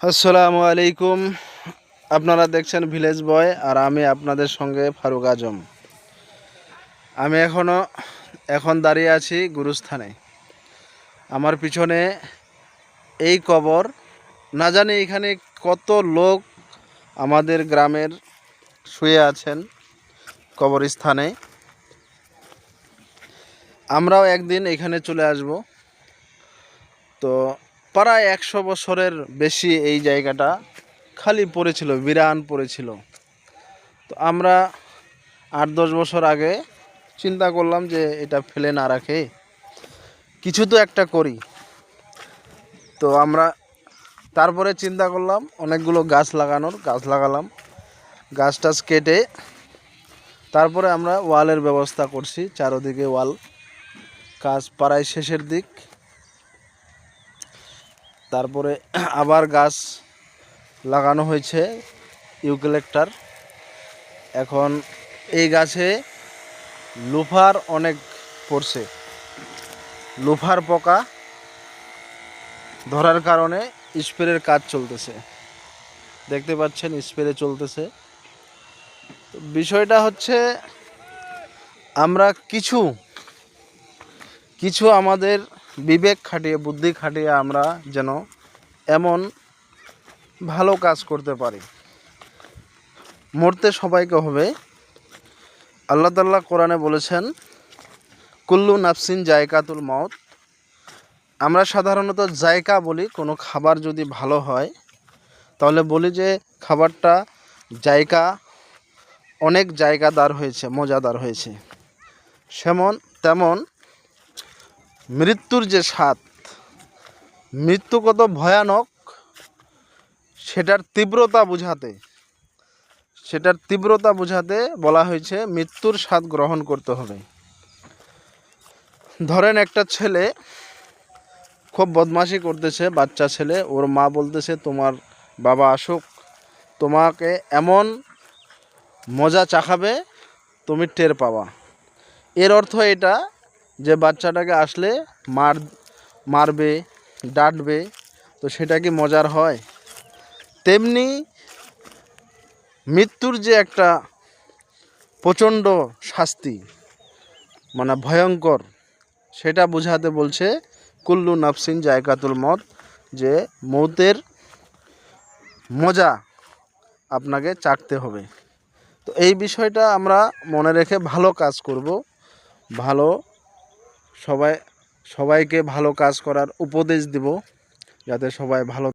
আসসালামু আলাইকুম। আপনারা দেখছেন ভিলেজ বয় আর আমি আপনাদের সঙ্গে ফারুক আজম। আমি এখন দাঁড়িয়ে আছি গুরুস্থানে। আমার পিছনে এই কবর, না জানি এখানে কত লোক আমাদের গ্রামের শুয়ে আছেন কবরস্থানে। আমরাও একদিন এখানে চলে আসব। তো প্রায় 100 বছরের বেশি এই জায়গাটা খালি পড়েছিল, বিরান পড়েছিল। তো আমরা 8-10 বছর আগে চিন্তা করলাম যে এটা ফেলে না রাখে কিছু তো একটা করি। তো আমরা তারপরে চিন্তা করলাম অনেকগুলো গাছ লাগালাম। গাছ টাছ কেটে তারপরে আমরা ওয়ালের ব্যবস্থা করছি, চারদিকে ওয়াল। কাজ প্রায় শেষের দিক। তারপরে আবার গাছ লাগানো হয়েছে, ইউক্যালিপটাস। এখন এই গাছে লুফার অনেক পড়ছে। লুফার পোকা ধরার কারণে স্প্রের কাজ চলতেছে, দেখতে পাচ্ছেন স্প্রে চলতেছে। বিষয়টা হচ্ছে আমরা কিছু আমাদের বিবেক খাটিয়ে, বুদ্ধি খাটিয়ে আমরা যেন এমন ভালো কাজ করতে পারি। মরতে সবাইকে হবে। আল্লাহ তাআলা কোরআনে বলেছেন, কুল্লু নাফসিন জায়কাতুল মউত। আমরা সাধারণত জায়কা বলি কোনো খাবার যদি ভালো হয়, তাহলে বলি যে খাবারটা জায়কা অনেক জায়গাদার হয়েছে, মজাদার হয়েছে। তেমন মৃত্যুর যে স্বাদ, মৃত্যু কত ভয়ানক সেটার তীব্রতা বোঝাতে বলা হয়েছে মৃত্যুর স্বাদ গ্রহণ করতে হবে। ধরেন একটা ছেলে খুব বদমাশি করতেছে, বাচ্চা ছেলে। ওর মা বলতেছে তোমার বাবা আসুক, তোমাকে এমন মজা চাখাবে তুমি টের পাবা। এর অর্থ এটা যে বাচ্চাটাকে আসলে মারবে, ডাঁটবে। তো সেটা কি মজার হয়? তেমনি মৃত্যুর যে একটা প্রচণ্ড শাস্তি, মানে ভয়ঙ্কর, সেটা বোঝাতে বলছে কুল্লু নাফসিন জায়কাতুল মউত, যে মৌতের মজা আপনাকে চাখতে হবে। তো এই বিষয়টা আমরা মনে রেখে ভালো কাজ করব। সবাইকে ভালো কাজ করার উপদেশ দিব, যাতে সবাই ভালো